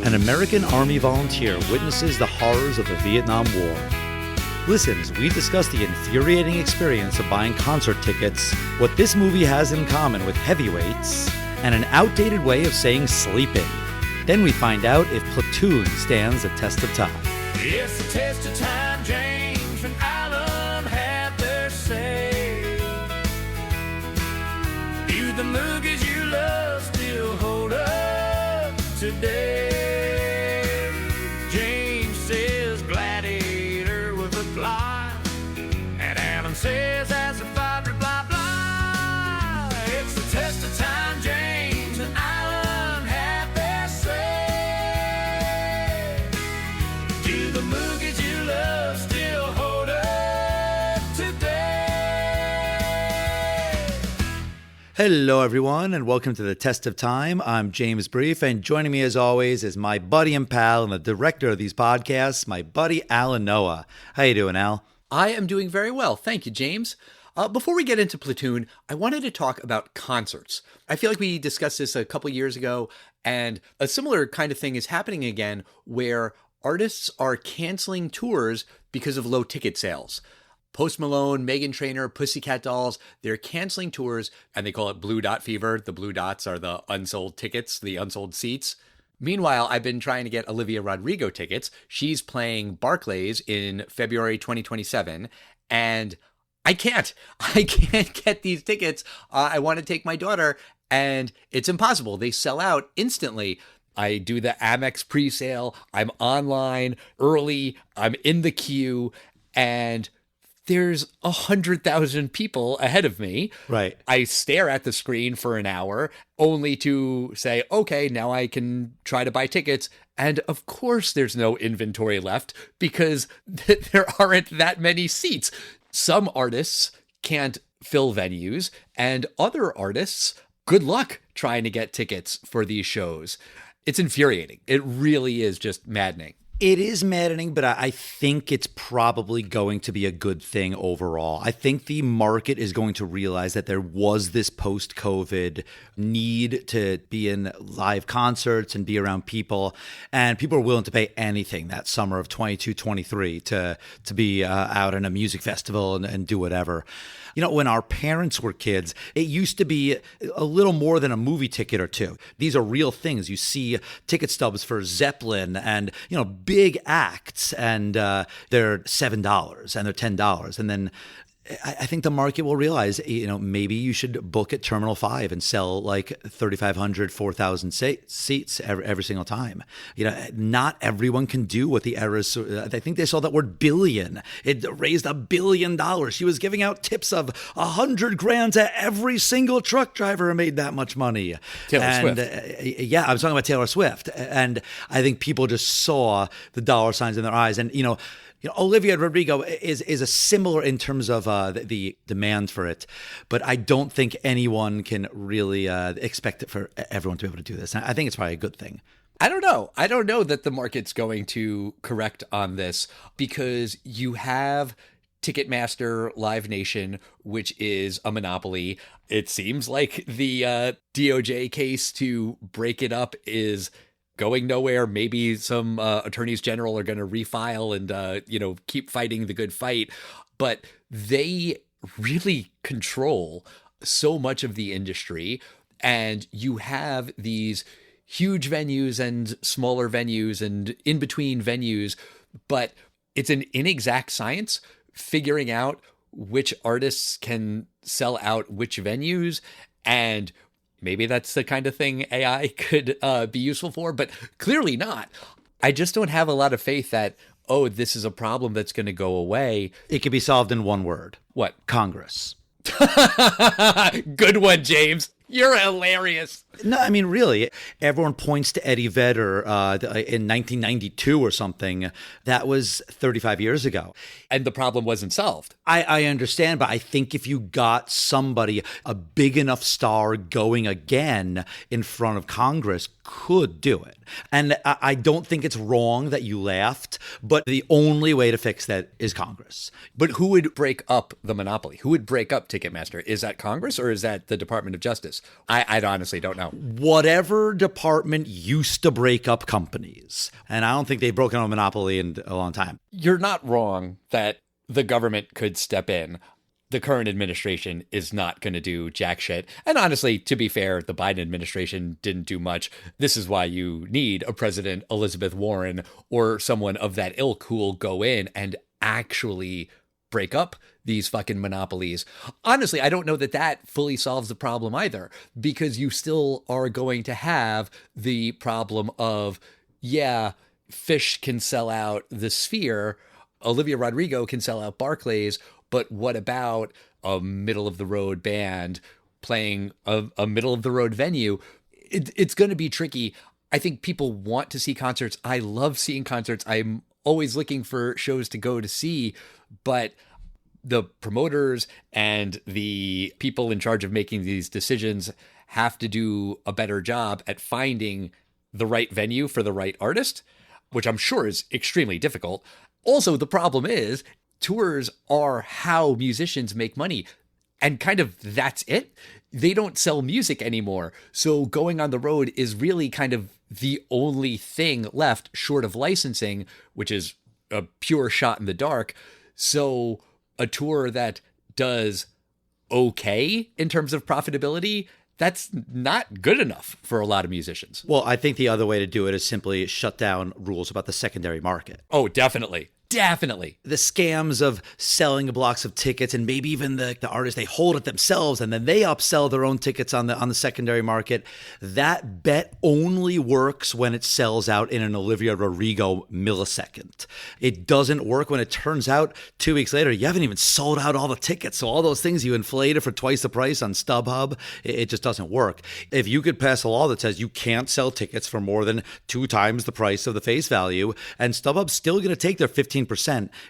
an American Army volunteer witnesses the horrors of the Vietnam War. Listen as we discuss the infuriating experience of buying concert tickets, what this movie has in common with heavyweights, and an outdated way of saying sleeping. Then we find out if Platoon stands the test of time. It's the test of time, James and Alan had their say. Do the movies you love still hold up today? James says Gladiator was a fly, and Alan says as a father, blah, blah. It's the test of time, James and Alan had their say. Do the movies you love still hold up today? Hello, everyone, and welcome to the Test of Time. I'm James Brief, and joining me, as always, is my buddy and pal and the director of these podcasts, my buddy Alan Noah. How you doing, Al? I am doing very well. Thank you, James. Before we get into Platoon, I wanted to talk about concerts. I feel like we discussed this a couple years ago, and a similar kind of thing is happening again where artists are canceling tours because of low ticket sales. Post Malone, Meghan Trainor, Pussycat Dolls, they're canceling tours, and they call it Blue Dot Fever. The blue dots are the unsold tickets, the unsold seats. Meanwhile, I've been trying to get Olivia Rodrigo tickets. She's playing Barclays in February 2027, and I can't get these tickets. I want to take my daughter, and it's impossible. They sell out instantly. I do the Amex pre-sale. I'm online early. I'm in the queue, and there's 100,000 people ahead of me. Right. I stare at the screen for an hour only to say, okay, now I can try to buy tickets. And of course, there's no inventory left because there aren't that many seats. Some artists can't fill venues, and other artists, good luck trying to get tickets for these shows. It's infuriating. It really is just maddening. It is maddening, but I think it's probably going to be a good thing overall. I think the market is going to realize that there was this post-COVID need to be in live concerts and be around people, and people are willing to pay anything that summer of 22-23 to be out in a music festival and do whatever. You know, when our parents were kids, it used to be a little more than a movie ticket or two. These are real things. You see ticket stubs for Zeppelin and, big acts, and they're $7 and they're $10. And then I think the market will realize, maybe you should book at Terminal 5 and sell like 3,500, 4,000 seats every single time. Not everyone can do what the era's. I think they saw that word billion. It raised $1 billion. She was giving out tips of $100,000 to every single truck driver who made that much money. Taylor Swift. Yeah, I was talking about Taylor Swift. And I think people just saw the dollar signs in their eyes. And, Olivia Rodrigo is a similar in terms of the demand for it, but I don't think anyone can really expect it for everyone to be able to do this. And I think it's probably a good thing. I don't know. I don't know that the market's going to correct on this because you have Ticketmaster, Live Nation, which is a monopoly. It seems like the DOJ case to break it up is going nowhere. Maybe some attorneys general are going to refile and, keep fighting the good fight. But they really control so much of the industry. And you have these huge venues and smaller venues and in between venues. But it's an inexact science figuring out which artists can sell out which venues. And maybe that's the kind of thing AI could be useful for, but clearly not. I just don't have a lot of faith that, this is a problem that's going to go away. It could be solved in one word. What? Congress. Good one, James. You're hilarious. No, I mean, really, everyone points to Eddie Vedder in 1992 or something. That was 35 years ago. And the problem wasn't solved. I understand, but I think if you got somebody, a big enough star going again in front of Congress could do it. And I don't think it's wrong that you laughed, but the only way to fix that is Congress. But who would break up the monopoly? Who would break up Ticketmaster? Is that Congress or is that the Department of Justice? is. I honestly don't know. Whatever department used to break up companies. And I don't think they've broken a monopoly in a long time. You're not wrong that the government could step in. The current administration is not going to do jack shit. And honestly, to be fair, the Biden administration didn't do much. This is why you need a President Elizabeth Warren or someone of that ilk who will go in and actually break up these fucking monopolies. Honestly, I don't know that that fully solves the problem either, because you still are going to have the problem of, yeah, Fish can sell out the Sphere, Olivia Rodrigo can sell out Barclays, but what about a middle-of-the-road band playing a middle-of-the-road venue? It's going to be tricky. I think people want to see concerts. I love seeing concerts. I'm always looking for shows to go to see, but the promoters and the people in charge of making these decisions have to do a better job at finding the right venue for the right artist, which I'm sure is extremely difficult. Also, the problem is tours are how musicians make money. And kind of that's it. They don't sell music anymore. So going on the road is really kind of the only thing left short of licensing, which is a pure shot in the dark. So a tour that does okay in terms of profitability, that's not good enough for a lot of musicians. Well, I think the other way to do it is simply shut down rules about the secondary market. Oh, definitely. Definitely. The scams of selling blocks of tickets, and maybe even the artists, they hold it themselves and then they upsell their own tickets on the secondary market. That bet only works when it sells out in an Olivia Rodrigo millisecond. It doesn't work when it turns out 2 weeks later you haven't even sold out all the tickets. So all those things you inflated for twice the price on StubHub, it just doesn't work. If you could pass a law that says you can't sell tickets for more than 2 times the price of the face value, and StubHub's still going to take their 15%,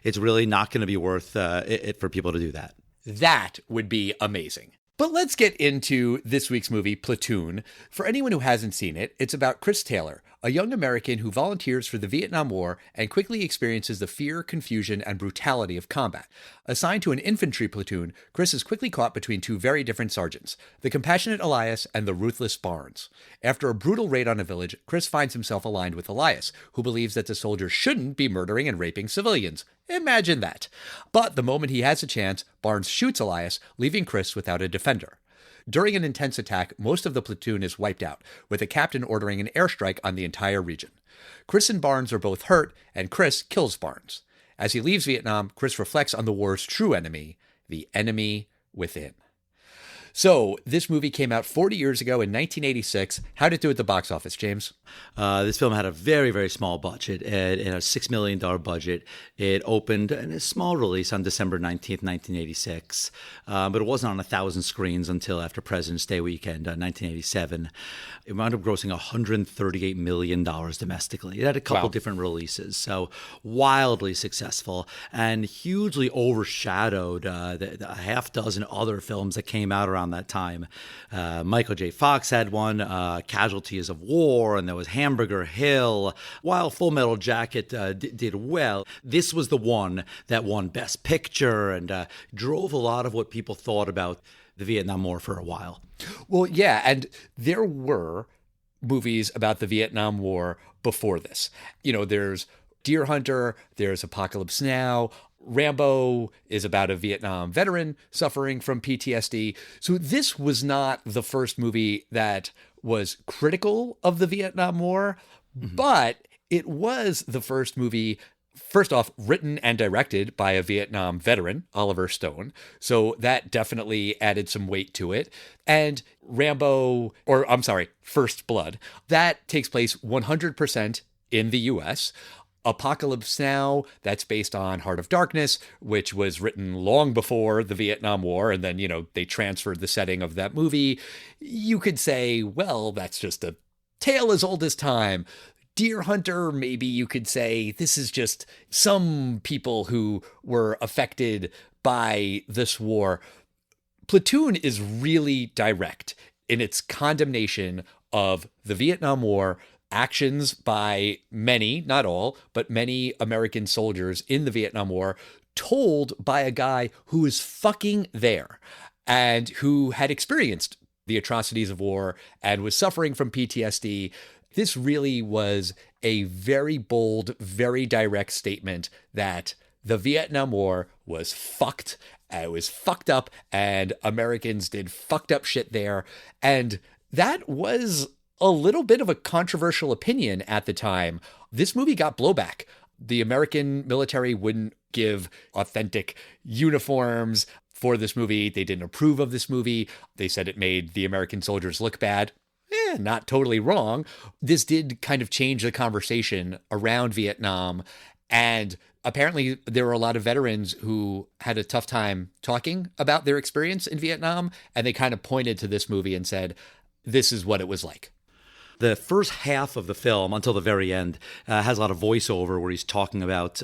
it's really not going to be worth it for people to do that. That would be amazing. But let's get into this week's movie, Platoon. For anyone who hasn't seen it, it's about Chris Taylor, a young American who volunteers for the Vietnam War and quickly experiences the fear, confusion, and brutality of combat. Assigned to an infantry platoon, Chris is quickly caught between 2 very different sergeants, the compassionate Elias and the ruthless Barnes. After a brutal raid on a village, Chris finds himself aligned with Elias, who believes that the soldiers shouldn't be murdering and raping civilians. Imagine that. But the moment he has a chance, Barnes shoots Elias, leaving Chris without a defender. During an intense attack, most of the platoon is wiped out, with the captain ordering an airstrike on the entire region. Chris and Barnes are both hurt, and Chris kills Barnes. As he leaves Vietnam, Chris reflects on the war's true enemy, the enemy within. So, this movie came out 40 years ago in 1986. How'd it do at the box office, James? This film had a very, very small budget, and a $6 million budget. It opened in a small release on December 19th, 1986, but it wasn't on 1,000 screens until after President's Day weekend, 1987. It wound up grossing $138 million domestically. It had a couple different releases, so wildly successful and hugely overshadowed the half dozen other films that came out around that time. Michael J. Fox had one, Casualties of War, and there was Hamburger Hill. While Full Metal Jacket did well, this was the one that won Best Picture and drove a lot of what people thought about the Vietnam War for a while. Well, yeah, and there were movies about the Vietnam War before this. You know, there's Deer Hunter, there's Apocalypse Now, Rambo is about a Vietnam veteran suffering from PTSD. So this was not the first movie that was critical of the Vietnam War, but it was the first movie, first off, written and directed by a Vietnam veteran, Oliver Stone. So that definitely added some weight to it. And First Blood, that takes place 100% in the US. Apocalypse Now, that's based on Heart of Darkness, which was written long before the Vietnam War, and then, they transferred the setting of that movie. You could say, well, that's just a tale as old as time. Deer Hunter, maybe you could say this is just some people who were affected by this war. Platoon is really direct in its condemnation of the Vietnam War, actions by many, not all, but many American soldiers in the Vietnam War, told by a guy who is fucking there and who had experienced the atrocities of war and was suffering from PTSD. This really was a very bold, very direct statement that the Vietnam War was fucked. It was fucked up, and Americans did fucked up shit there. And that was a little bit of a controversial opinion at the time. This movie got blowback. The American military wouldn't give authentic uniforms for this movie. They didn't approve of this movie. They said it made the American soldiers look bad. Not totally wrong. This did kind of change the conversation around Vietnam. And apparently there were a lot of veterans who had a tough time talking about their experience in Vietnam. And they kind of pointed to this movie and said, this is what it was like. The first half of the film, until the very end, has a lot of voiceover where he's talking about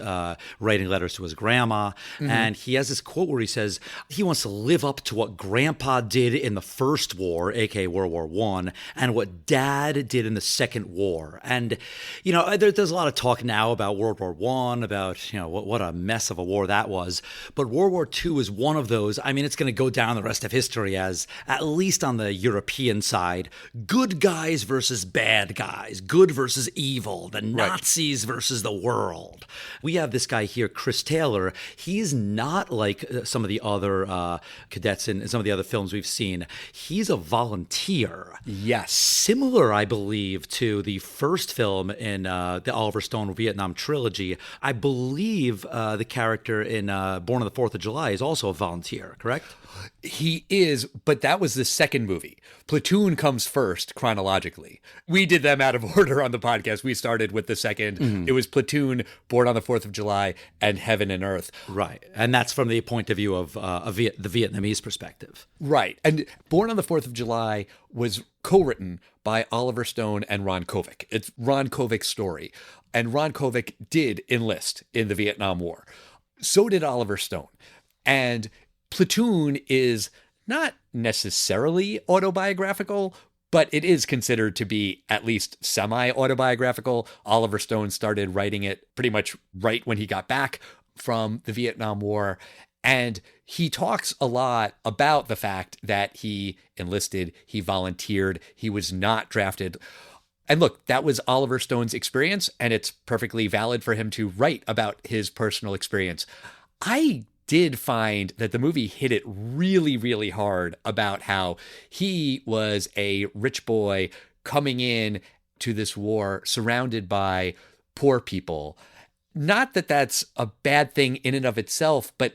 writing letters to his grandma. Mm-hmm. And he has this quote where he says he wants to live up to what Grandpa did in the First War, aka World War I, and what Dad did in the Second War. And, you know, there's a lot of talk now about World War I, about, you know, what a mess of a war that was. But World War II is one of those. I mean, it's going to go down the rest of history as, at least on the European side, good guys versus bad guys, good versus evil, the Nazis versus the world. We have this guy here, Chris Taylor. He's not like some of the other cadets in some of the other films we've seen. He's a volunteer. Yes. Similar, I believe, to the first film in the Oliver Stone Vietnam trilogy. I believe the character in Born on the 4th of July is also a volunteer, correct? He is, but that was the second movie. Platoon comes first chronologically. We did them out of order on the podcast. We started with the second. Mm-hmm. It was Platoon, Born on the 4th of July, and Heaven and Earth. Right. And that's from the point of view of the Vietnamese perspective. Right. And Born on the 4th of July was co-written by Oliver Stone and Ron Kovic. It's Ron Kovic's story. And Ron Kovic did enlist in the Vietnam War. So did Oliver Stone. And Platoon is not necessarily autobiographical, but it is considered to be at least semi-autobiographical. Oliver Stone started writing it pretty much right when he got back from the Vietnam War. And he talks a lot about the fact that he enlisted, he volunteered, he was not drafted. And look, that was Oliver Stone's experience, and it's perfectly valid for him to write about his personal experience. I did find that the movie hit it really, really hard about how he was a rich boy coming in to this war surrounded by poor people. Not that that's a bad thing in and of itself, but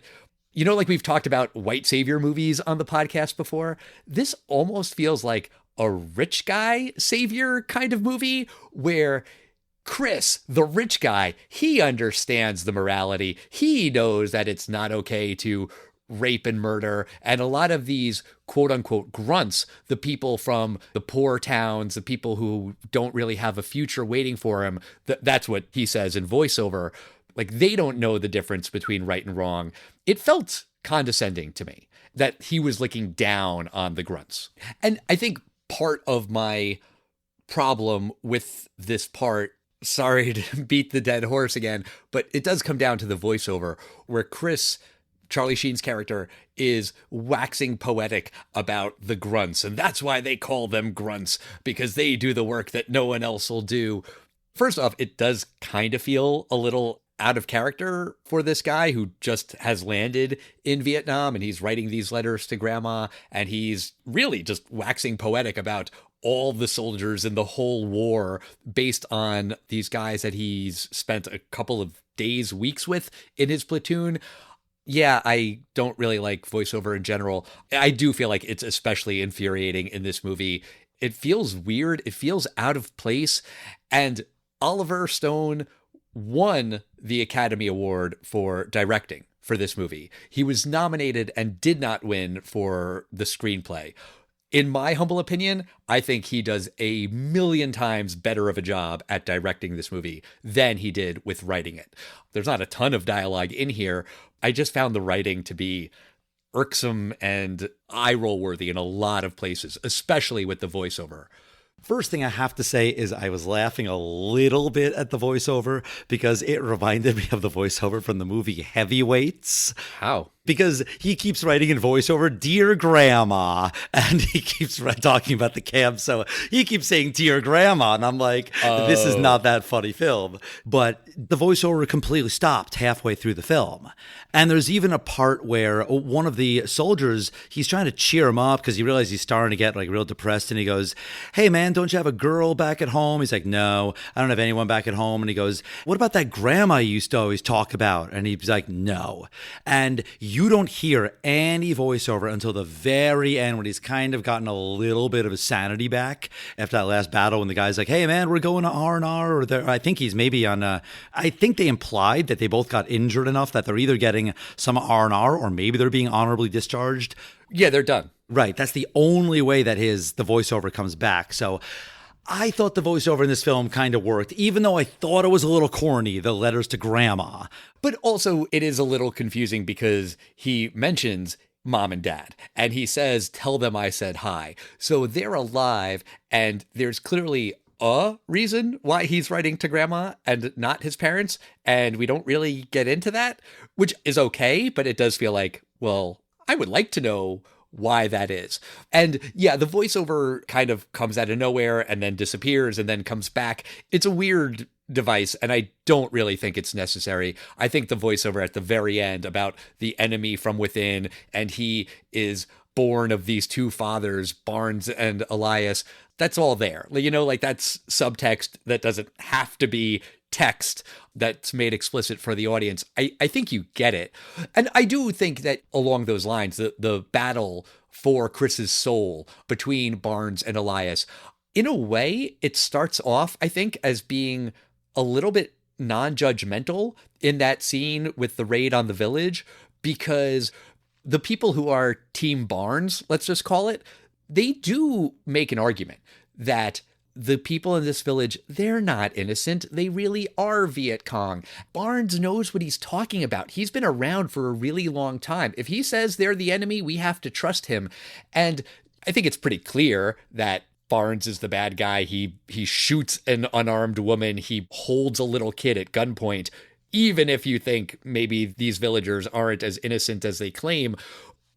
you know, like we've talked about white savior movies on the podcast before, this almost feels like a rich guy savior kind of movie where Chris, the rich guy, he understands the morality. He knows that it's not okay to rape and murder. And a lot of these quote unquote grunts, the people from the poor towns, the people who don't really have a future waiting for him, that's what he says in voiceover. Like, they don't know the difference between right and wrong. It felt condescending to me that he was looking down on the grunts. And I think part of my problem with this part, sorry to beat the dead horse again, but it does come down to the voiceover where Chris, Charlie Sheen's character, is waxing poetic about the grunts. And that's why they call them grunts, because they do the work that no one else will do. First off, it does kind of feel a little out of character for this guy who just has landed in Vietnam and he's writing these letters to grandma and he's really just waxing poetic about all the soldiers in the whole war based on these guys that he's spent a couple of days, weeks with in his platoon. Yeah, I don't really like voiceover in general. I do feel like it's especially infuriating in this movie. It feels weird. It feels out of place. And Oliver Stone won the Academy Award for directing for this movie. He was nominated and did not win for the screenplay. In my humble opinion, I think he does a million times better of a job at directing this movie than he did with writing it. There's not a ton of dialogue in here. I just found the writing to be irksome and eye-roll worthy in a lot of places, especially with the voiceover. First thing I have to say is I was laughing a little bit at the voiceover because it reminded me of the voiceover from the movie Heavyweights. How? because he keeps writing in voiceover, "Dear Grandma," and he keeps talking about the camp. So he keeps saying "Dear Grandma," and I'm like, this is not that funny film. But the voiceover completely stopped halfway through the film. And there's even a part where one of the soldiers, he's trying to cheer him up because he realizes he's starting to get like real depressed. And he goes, "Hey man, don't you have a girl back at home?" He's like, "No, I don't have anyone back at home." And he goes, "What about that grandma you used to always talk about?" And he's like, "No." And you don't hear any voiceover until the very end when he's kind of gotten a little bit of his sanity back after that last battle when the guy's like, "Hey man, we're going to R&R," or I think he's maybe on I think they implied that they both got injured enough that they're either getting some R&R or maybe they're being honorably discharged. Yeah, they're done. Right. That's the only way that the voiceover comes back. So I thought the voiceover in this film kind of worked, even though I thought it was a little corny, the letters to grandma. But also it is a little confusing because he mentions mom and dad and he says, "Tell them I said hi." So they're alive and there's clearly a reason why he's writing to grandma and not his parents. And we don't really get into that, which is okay. But it does feel like, well, I would like to know why that is. And yeah, the voiceover kind of comes out of nowhere and then disappears and then comes back. It's a weird device, and I don't really think it's necessary. I think the voiceover at the very end about the enemy from within, and he is born of these two fathers, Barnes and Elias, that's all there. You know, like that's subtext that doesn't have to be text that's made explicit for the audience. I think you get it. And I do think that along those lines, the battle for Chris's soul between Barnes and Elias, in a way, it starts off, I think, as being a little bit non-judgmental in that scene with the raid on the village, because the people who are Team Barnes, let's just call it, they do make an argument that the people in this village, they're not innocent. They really are Viet Cong. Barnes knows what he's talking about. He's been around for a really long time. If he says they're the enemy, we have to trust him. And I think it's pretty clear that Barnes is the bad guy. He shoots an unarmed woman. He holds a little kid at gunpoint. Even if you think maybe these villagers aren't as innocent as they claim,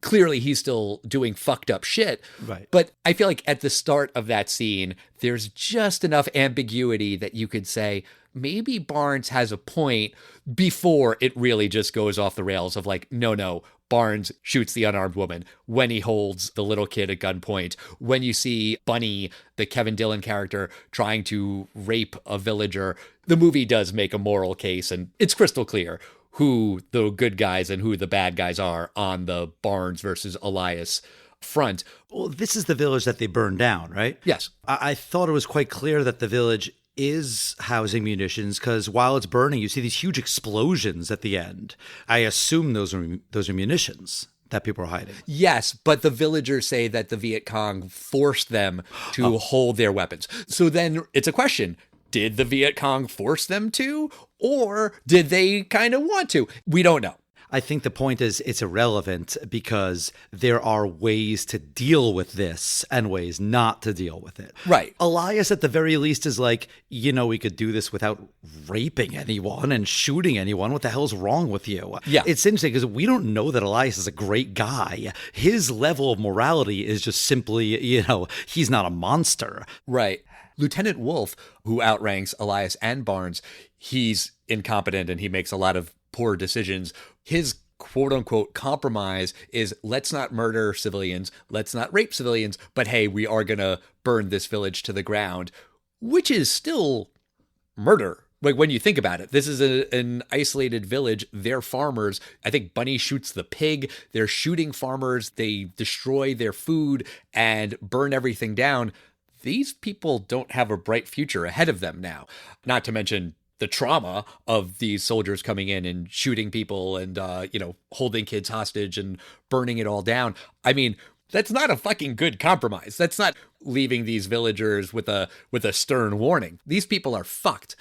clearly he's still doing fucked up shit. Right. But I feel like at the start of that scene, there's just enough ambiguity that you could say, maybe Barnes has a point before it really just goes off the rails of like, no, Barnes shoots the unarmed woman when he holds the little kid at gunpoint. When you see Bunny, the Kevin Dillon character, trying to rape a villager, the movie does make a moral case, and it's crystal clear who the good guys and who the bad guys are on the Barnes versus Elias front. Well, this is the village that they burned down, right? Yes. I thought it was quite clear that the village is housing munitions because while it's burning, you see these huge explosions at the end. I assume those are munitions that people are hiding. Yes, but the villagers say that the Viet Cong forced them to hold their weapons. So then it's a question. Did the Viet Cong force them to, or did they kind of want to? We don't know. I think the point is it's irrelevant because there are ways to deal with this and ways not to deal with it. Right. Elias, at the very least, is like, we could do this without raping anyone and shooting anyone. What the hell's wrong with you? Yeah. It's interesting because we don't know that Elias is a great guy. His level of morality is just simply, he's not a monster. Right. Lieutenant Wolf, who outranks Elias and Barnes, he's incompetent and he makes a lot of poor decisions. His quote unquote compromise is let's not murder civilians, let's not rape civilians, but hey, we are going to burn this village to the ground, which is still murder. Like when you think about it, this is an isolated village. They're farmers. I think Bunny shoots the pig. They're shooting farmers. They destroy their food and burn everything down. These people don't have a bright future ahead of them now, not to mention the trauma of these soldiers coming in and shooting people and, holding kids hostage and burning it all down. I mean, that's not a fucking good compromise. That's not leaving these villagers with a stern warning. These people are fucked.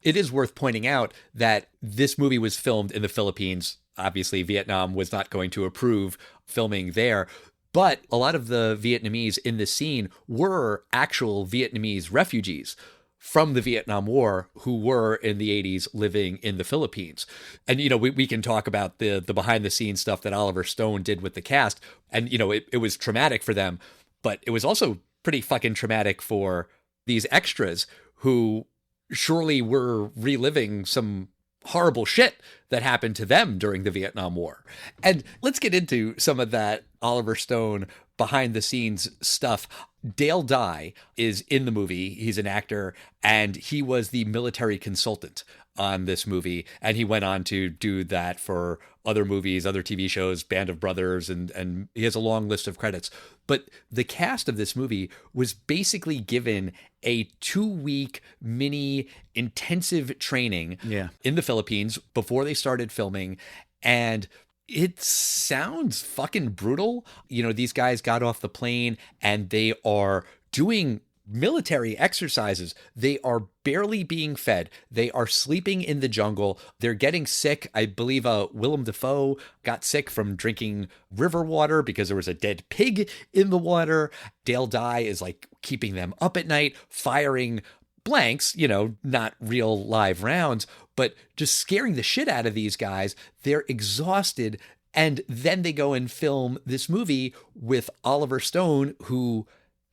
It is worth pointing out that this movie was filmed in the Philippines. Obviously, Vietnam was not going to approve filming there. But a lot of the Vietnamese in this scene were actual Vietnamese refugees from the Vietnam War who were in the 80s living in the Philippines. And, we can talk about the behind the scenes stuff that Oliver Stone did with the cast. And, it was traumatic for them, but it was also pretty fucking traumatic for these extras who surely were reliving some horrible shit that happened to them during the Vietnam War. And let's get into some of that Oliver Stone behind the scenes stuff. Dale Dye is in the movie. He's an actor, and he was the military consultant on this movie. And he went on to do that for other movies, other TV shows, Band of Brothers, and he has a long list of credits. But the cast of this movie was basically given a 2-week mini intensive training in the Philippines before they started filming. And it sounds fucking brutal. These guys got off the plane and they are doing military exercises. They are barely being fed. They are sleeping in the jungle. They're getting sick. I believe Willem Dafoe got sick from drinking river water because there was a dead pig in the water. Dale Dye is like keeping them up at night, firing blanks, not real live rounds, but just scaring the shit out of these guys. They're exhausted. And then they go and film this movie with Oliver Stone, who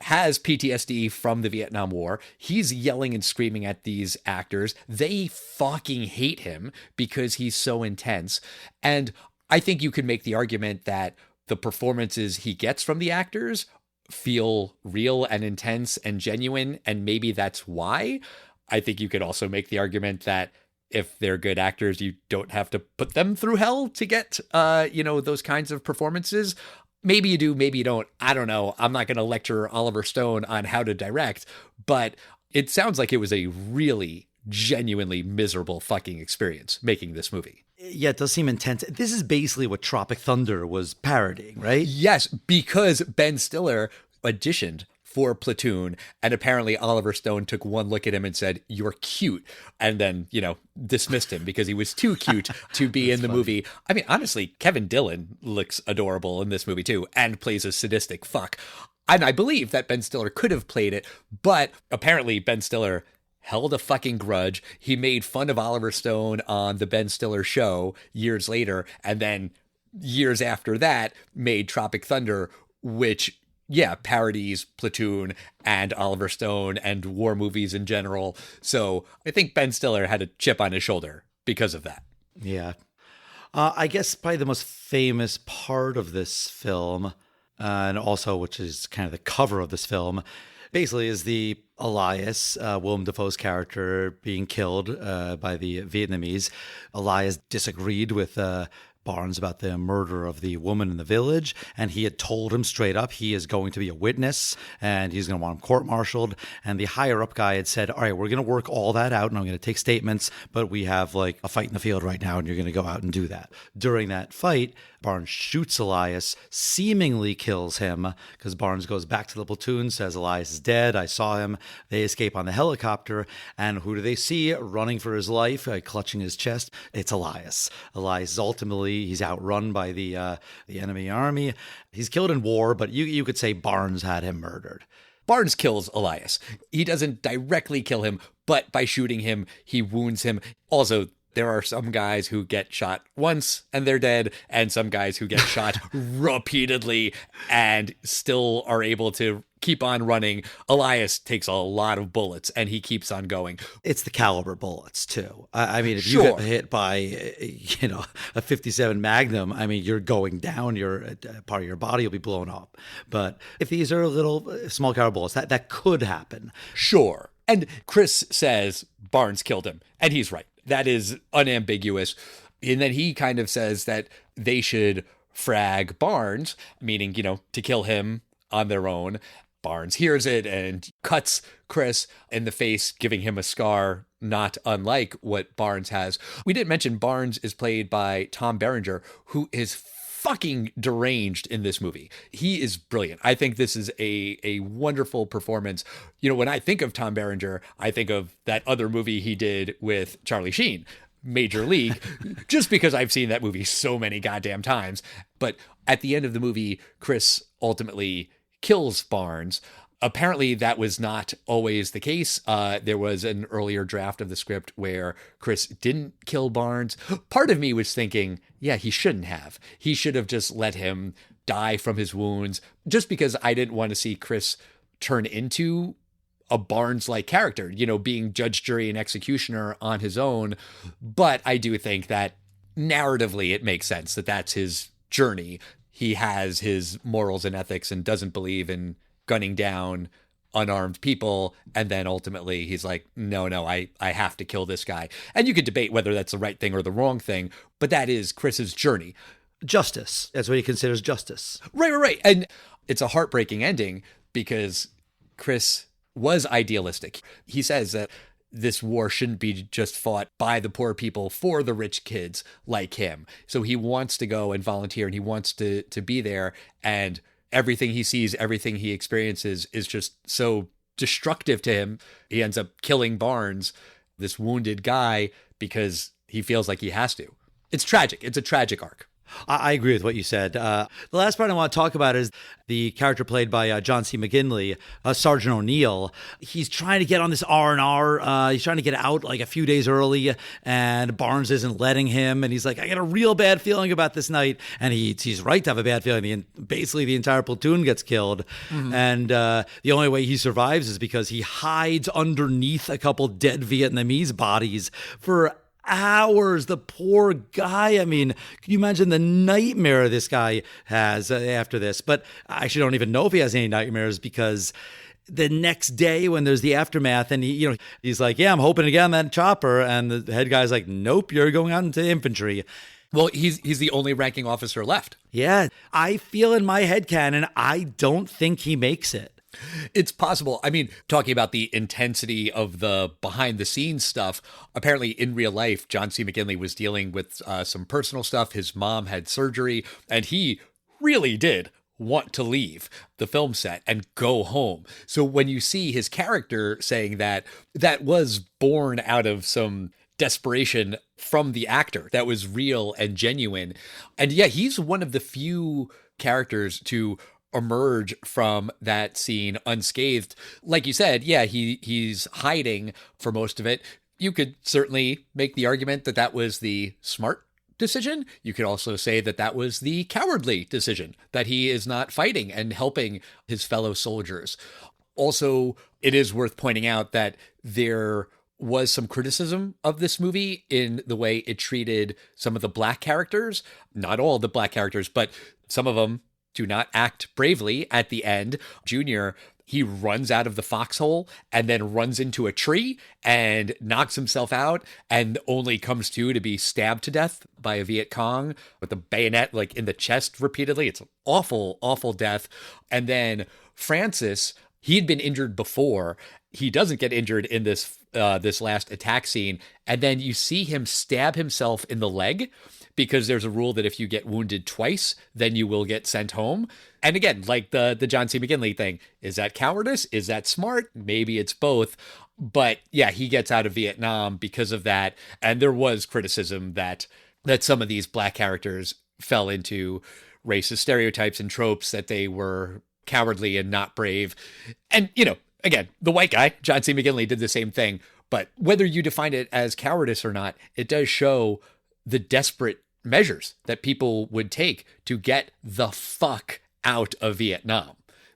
has PTSD from the Vietnam War. He's yelling and screaming at these actors. They fucking hate him because he's so intense. And I think you could make the argument that the performances he gets from the actors feel real and intense and genuine, and maybe that's why. I think you could also make the argument that if they're good actors, you don't have to put them through hell to get, those kinds of performances. Maybe you do, maybe you don't. I don't know. I'm not going to lecture Oliver Stone on how to direct, but it sounds like it was a really genuinely miserable fucking experience making this movie. Yeah, it does seem intense. This is basically what Tropic Thunder was parodying, right? Yes, because Ben Stiller auditioned for Platoon, and apparently Oliver Stone took one look at him and said, "You're cute," and then, dismissed him because he was too cute to be in the movie. I mean, honestly, Kevin Dillon looks adorable in this movie too, and plays a sadistic fuck. And I believe that Ben Stiller could have played it, but apparently Ben Stiller held a fucking grudge. He made fun of Oliver Stone on the Ben Stiller show years later, and then years after that made Tropic Thunder, which parodies Platoon and Oliver Stone and war movies in general. So I think Ben Stiller had a chip on his shoulder because of that. Yeah. I guess probably the most famous part of this film, and also which is kind of the cover of this film, basically is the Elias, Willem Dafoe's character, being killed by the Vietnamese. Elias disagreed with Barnes about the murder of the woman in the village, and he had told him straight up he is going to be a witness and he's going to want him court-martialed. And the higher-up guy had said, all right, we're going to work all that out and I'm going to take statements, but we have like a fight in the field right now and you're going to go out and do that. During that fight, Barnes shoots Elias, seemingly kills him, because Barnes goes back to the platoon, says Elias is dead, I saw him. They escape on the helicopter, and who do they see running for his life, clutching his chest? It's Elias. Elias is ultimately, he's outrun by the enemy army. He's killed in war, but you could say Barnes had him murdered. Barnes kills Elias. He doesn't directly kill him, but by shooting him, he wounds him. Also, there are some guys who get shot once and they're dead, and some guys who get shot repeatedly and still are able to keep on running. Elias takes a lot of bullets and he keeps on going. It's the caliber bullets too. I mean, if you Sure. get hit by, a 57 Magnum, I mean, you're going down, part of your body will be blown up. But if these are little small caliber bullets, that could happen. Sure. And Chris says Barnes killed him, and he's right. That is unambiguous. And then he kind of says that they should frag Barnes, meaning, to kill him on their own. Barnes hears it and cuts Chris in the face, giving him a scar not unlike what Barnes has. We didn't mention Barnes is played by Tom Berenger, who is fucking deranged in this movie. He is brilliant. I think this is a wonderful performance. When I think of Tom Berenger, I think of that other movie he did with Charlie Sheen, Major League, just because I've seen that movie so many goddamn times. But at the end of the movie, Chris ultimately kills Barnes. Apparently, that was not always the case. There was an earlier draft of the script where Chris didn't kill Barnes. Part of me was thinking, yeah, he shouldn't have. He should have just let him die from his wounds, just because I didn't want to see Chris turn into a Barnes-like character, being judge, jury, and executioner on his own. But I do think that narratively it makes sense that that's his journey. He has his morals and ethics and doesn't believe in gunning down unarmed people. And then ultimately he's like, no, I have to kill this guy. And you could debate whether that's the right thing or the wrong thing, but that is Chris's journey. Justice. That's what he considers justice. Right. And it's a heartbreaking ending because Chris was idealistic. He says that this war shouldn't be just fought by the poor people for the rich kids like him. So he wants to go and volunteer, and he wants to be there. And everything he sees, everything he experiences is just so destructive to him. He ends up killing Barnes, this wounded guy, because he feels like he has to. It's tragic. It's a tragic arc. I agree with what you said. The last part I want to talk about is the character played by John C. McGinley, Sergeant O'Neill. He's trying to get on this R&R. He's trying to get out like a few days early, and Barnes isn't letting him. And he's like, I got a real bad feeling about this night. And he's right to have a bad feeling. Basically, the entire platoon gets killed. Mm-hmm. And the only way he survives is because he hides underneath a couple dead Vietnamese bodies for hours. The poor guy. I mean, can you imagine the nightmare this guy has after this? But I actually don't even know if he has any nightmares, because the next day when there's the aftermath and he's like, yeah, I'm hoping to get on that chopper. And the head guy's like, nope, you're going out into infantry. Well, he's the only ranking officer left. Yeah. I feel in my headcanon, I don't think he makes it. It's possible. I mean, talking about the intensity of the behind the scenes stuff, apparently in real life, John C. McGinley was dealing with some personal stuff. His mom had surgery, and he really did want to leave the film set and go home. So when you see his character saying that was born out of some desperation from the actor that was real and genuine. And yeah, he's one of the few characters to emerge from that scene unscathed. Like you said, yeah, he's hiding for most of it. You could certainly make the argument that was the smart decision. You could also say that was the cowardly decision, that he is not fighting and helping his fellow soldiers. Also, it is worth pointing out that there was some criticism of this movie in the way it treated some of the black characters. Not all the black characters, but some of them do not act bravely at the end. Junior, he runs out of the foxhole and then runs into a tree and knocks himself out and only comes to be stabbed to death by a Viet Cong with a bayonet like in the chest repeatedly. It's an awful, awful death. And then Francis, he'd been injured before. He doesn't get injured in this last attack scene. And then you see him stab himself in the leg, because there's a rule that if you get wounded twice, then you will get sent home. And again, like the John C. McGinley thing, is that cowardice? Is that smart? Maybe it's both. But yeah, he gets out of Vietnam because of that. And there was criticism that some of these black characters fell into racist stereotypes and tropes, that they were cowardly and not brave. And, again, the white guy, John C. McGinley, did the same thing. But whether you define it as cowardice or not, it does show the desperate measures that people would take to get the fuck out of Vietnam.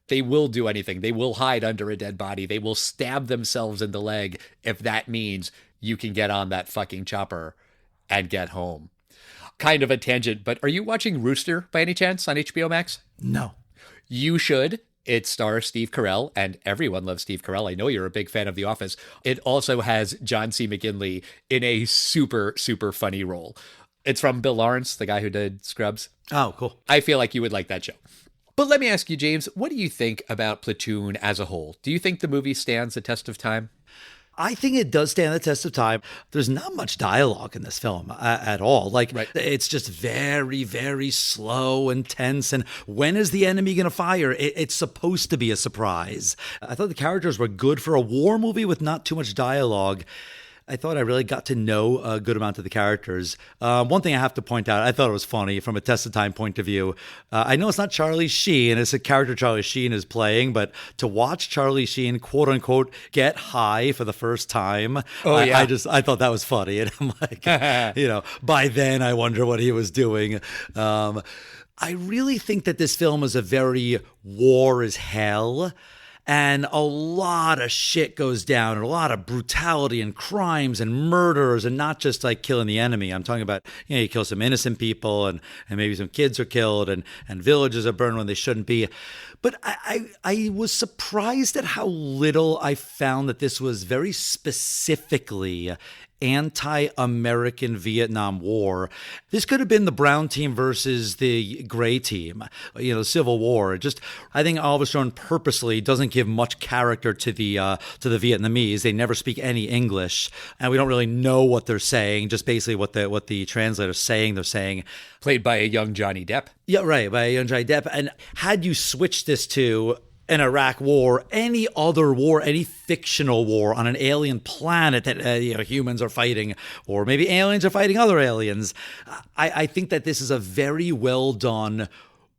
They will do anything. They will hide under a dead body. They will stab themselves in the leg if that means you can get on that fucking chopper and get home. Kind of a tangent, but are you watching Rooster by any chance on HBO Max? No. You should. It stars Steve Carell, and everyone loves Steve Carell. I know you're a big fan of The Office. It also has John C. McGinley in a super, super funny role. It's from Bill Lawrence, the guy who did Scrubs. Oh, cool. I feel like you would like that show. But let me ask you, James, what do you think about Platoon as a whole? Do you think the movie stands the test of time? I think it does stand the test of time. There's not much dialogue in this film at all. Right. It's just very, very slow and tense. And when is the enemy going to fire? It's supposed to be a surprise. I thought the characters were good for a war movie with not too much dialogue. I thought I really got to know a good amount of the characters. One thing I have to point out, I thought it was funny from a test of time point of view. I know it's not Charlie Sheen, it's a character Charlie Sheen is playing, but to watch Charlie Sheen, quote unquote, get high for the first time, I thought that was funny. And I'm like, by then I wonder what he was doing. I really think that this film is a very war is hell. And a lot of shit goes down, and a lot of brutality and crimes and murders, and not just like killing the enemy. I'm talking about, you kill some innocent people, and maybe some kids are killed, and villages are burned when they shouldn't be. But I was surprised at how little I found that this was very specifically anti-American Vietnam War. This could have been the brown team versus the gray team, Civil War. I think Oliver Stone purposely doesn't give much character to the Vietnamese. They never speak any English, and we don't really know what they're saying. Just basically what the translator's saying. They're saying, played by a young Johnny Depp. Yeah, right, by a young Johnny Depp. And had you switched this to an Iraq war, any other war, any fictional war on an alien planet that humans are fighting, or maybe aliens are fighting other aliens, I think that this is a very well done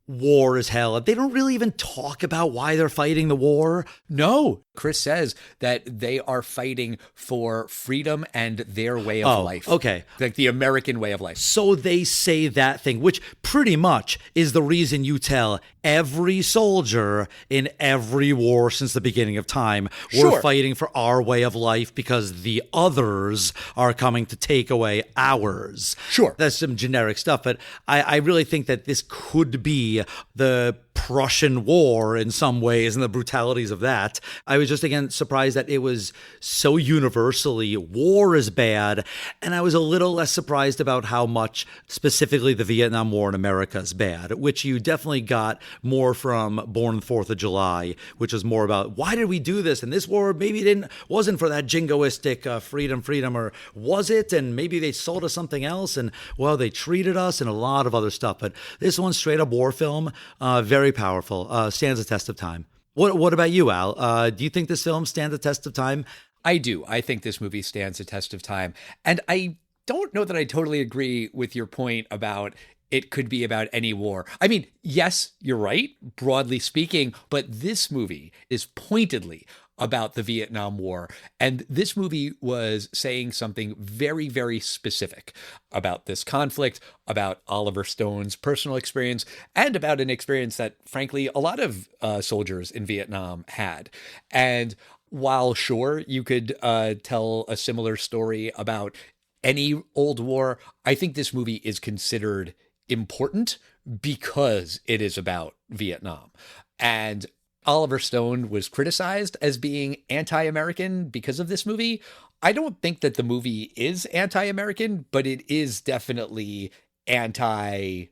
war as hell. They don't really even talk about why they're fighting the war. No. Chris says that they are fighting for freedom and their way of life. Okay. Like the American way of life. So they say that thing, which pretty much is the reason you tell every soldier in every war since the beginning of time, we're fighting for our way of life because the others are coming to take away ours. Sure. That's some generic stuff, but I really think that this could be the Prussian War in some ways and the brutalities of that. I was just, again, surprised that it was so universally war is bad. And I was a little less surprised about how much specifically the Vietnam War in America is bad, which you definitely got more from Born on the 4th of July, which was more about why did we do this? And this war maybe wasn't for that jingoistic freedom, or was it? And maybe they sold us something else, and well, they treated us, and a lot of other stuff. But this one's straight up war film, very powerful, stands the test of time. What about you, Al? Do you think this film stands the test of time? I do. I think this movie stands the test of time. And I don't know that I totally agree with your point about it could be about any war. I mean, yes, you're right, broadly speaking, but this movie is pointedly about the Vietnam War. And this movie was saying something very, very specific about this conflict, about Oliver Stone's personal experience, and about an experience that, frankly, a lot of soldiers in Vietnam had. And while, sure, you could tell a similar story about any old war, I think this movie is considered important because it is about Vietnam. And Oliver Stone was criticized as being anti-American because of this movie. I don't think that the movie is anti-American, but it is definitely anti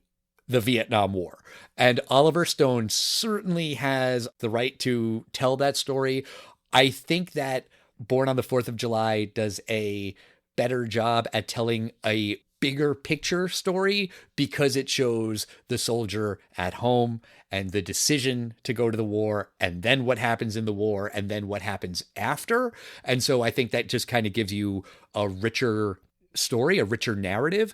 the Vietnam War. And Oliver Stone certainly has the right to tell that story. I think that Born on the 4th of July does a better job at telling a bigger picture story because it shows the soldier at home and the decision to go to the war, and then what happens in the war, and then what happens after. And so I think that just kind of gives you a richer story, a richer narrative.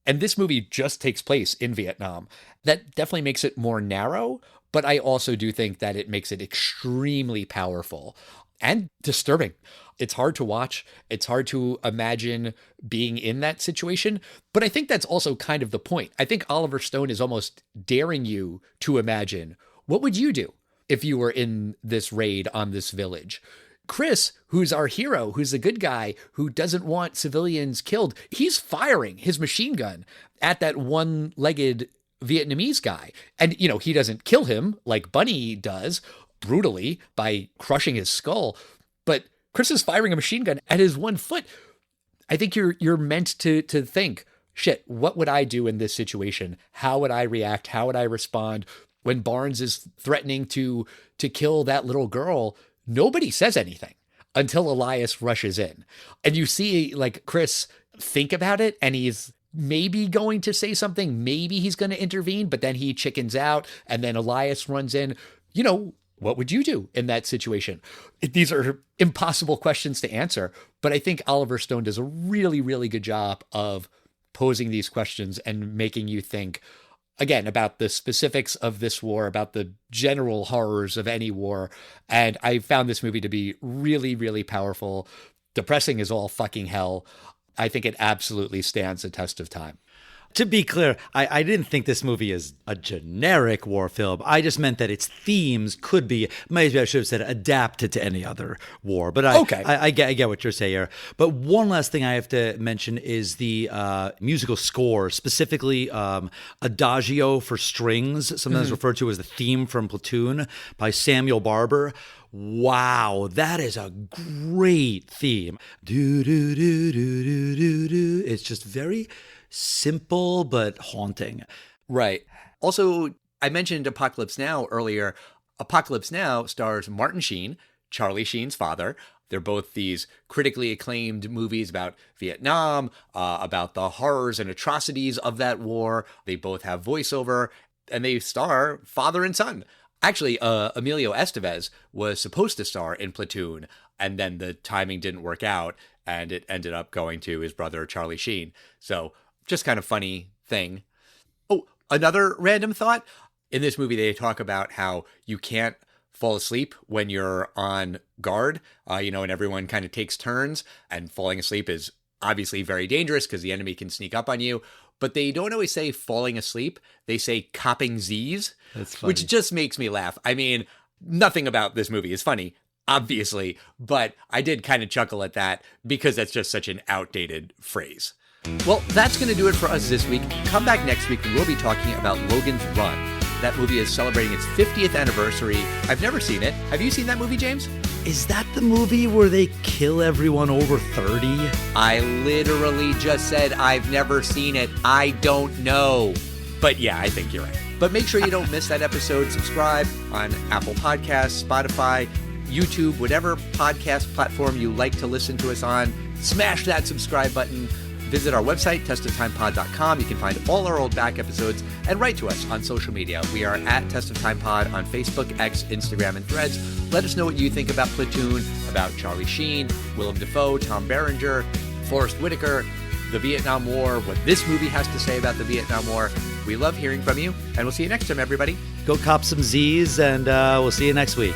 And this movie just takes place in Vietnam. That definitely makes it more narrow, but I also do think that it makes it extremely powerful and disturbing. It's hard to watch. It's hard to imagine being in that situation. But I think that's also kind of the point. I think Oliver Stone is almost daring you to imagine, what would you do if you were in this raid on this village? Chris, who's our hero, who's the good guy, who doesn't want civilians killed, he's firing his machine gun at that one-legged Vietnamese guy. And, he doesn't kill him like Bunny does brutally by crushing his skull. But Chris is firing a machine gun at his one foot. I think you're meant to think, shit, what would I do in this situation? How would I react? How would I respond? When Barnes is threatening to kill that little girl, nobody says anything until Elias rushes in. And you see like Chris think about it, and he's maybe going to say something, maybe he's going to intervene, but then he chickens out, and then Elias runs in. What would you do in that situation? These are impossible questions to answer, but I think Oliver Stone does a really, really good job of posing these questions and making you think, again, about the specifics of this war, about the general horrors of any war. And I found this movie to be really, really powerful. Depressing as all fucking hell. I think it absolutely stands the test of time. To be clear, I didn't think this movie is a generic war film. I just meant that its themes could be, maybe I should have said adapted to any other war. But I get what you're saying here. But one last thing I have to mention is the musical score, specifically Adagio for strings, sometimes referred to as the theme from Platoon by Samuel Barber. Wow, that is a great theme. Do, do, do, do, do, do, do. It's just very simple but haunting. Right. Also, I mentioned Apocalypse Now earlier. Apocalypse Now stars Martin Sheen, Charlie Sheen's father. They're both these critically acclaimed movies about Vietnam, about the horrors and atrocities of that war. They both have voiceover, and they star father and son. Actually, Emilio Estevez was supposed to star in Platoon, and then the timing didn't work out, and it ended up going to his brother, Charlie Sheen. So just kind of funny thing. Oh, another random thought. In this movie, they talk about how you can't fall asleep when you're on guard, and everyone kind of takes turns, and falling asleep is obviously very dangerous because the enemy can sneak up on you. But they don't always say falling asleep. They say copping Z's, That's funny. which just makes me laugh. I mean, nothing about this movie is funny, obviously, but I did kind of chuckle at that because that's just such an outdated phrase. Well, that's going to do it for us this week. Come back next week and we'll be talking about Logan's Run. That movie is celebrating its 50th anniversary. I've never seen it. Have you seen that movie, James? Is that the movie where they kill everyone over 30? I literally just said I've never seen it. I don't know. But yeah, I think you're right. But make sure you don't miss that episode. Subscribe on Apple Podcasts, Spotify, YouTube, whatever podcast platform you like to listen to us on. Smash that subscribe button. Visit our website, testoftimepod.com. You can find all our old back episodes and write to us on social media. We are at Test of Time Pod on Facebook, X, Instagram, and Threads. Let us know what you think about Platoon, about Charlie Sheen, Willem Dafoe, Tom Berenger, Forrest Whitaker, the Vietnam War, what this movie has to say about the Vietnam War. We love hearing from you, and we'll see you next time, everybody. Go cop some Z's, and we'll see you next week.